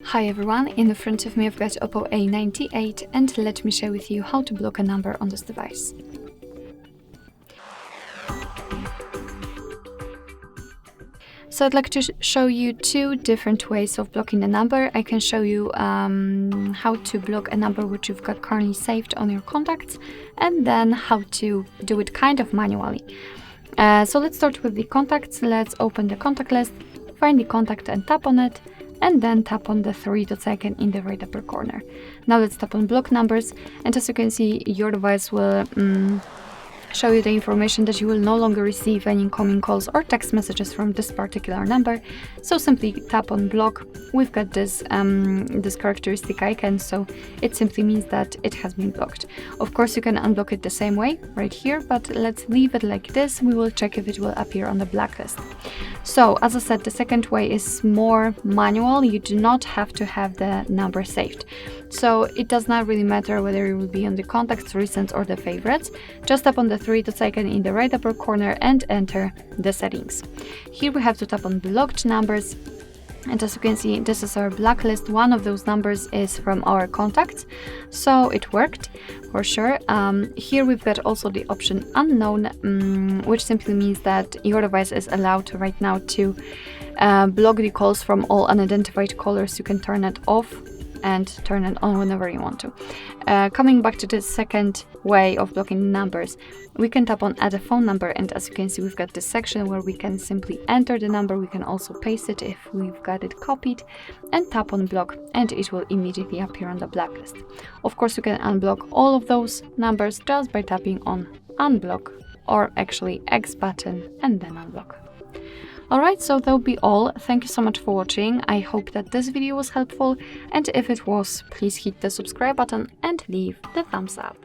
Hi everyone, in front of me I've got OPPO A98 and let me share with you how to block a number on this device. So I'd like to show you two different ways of blocking a number. I can show you how to block a number which you've got currently saved on your contacts, and then how to do it kind of manually. So let's start with the contacts. Let's open the contact list, find the contact and tap on it, and then tap on the 3 dots icon in the right upper corner. Now let's tap on block numbers, and as you can see, your device will show you the information that you will no longer receive any incoming calls or text messages from this particular number. So simply tap on block. We've got this this characteristic icon, so it simply means that it has been blocked. Of course, you can unblock it the same way right here, but let's leave it like this. We will check if it will appear on the blacklist. So as I said, the second way is more manual. You do not have to have the number saved. So it does not really matter whether it will be on the contacts, recents or the favorites. Just tap on the 3 dots icon in the right upper corner and enter the settings. Here we have to tap on blocked numbers. And as you can see, this is our blacklist. One of those numbers is from our contacts, so it worked for sure. Here we've got also the option unknown, which simply means that your device is allowed right now to block the calls from all unidentified callers. You can turn it off and turn it on whenever you want to. Coming back to the second way of blocking numbers, we can tap on add a phone number, and as you can see, we've got this section where we can simply enter the number. We can also paste it if we've got it copied, and tap on block, and it will immediately appear on the blacklist. Of course, you can unblock all of those numbers just by tapping on unblock, or actually X button and then unblock. Alright, so that'll be all. Thank you so much for watching. I hope that this video was helpful, and if it was, please hit the subscribe button and leave the thumbs up.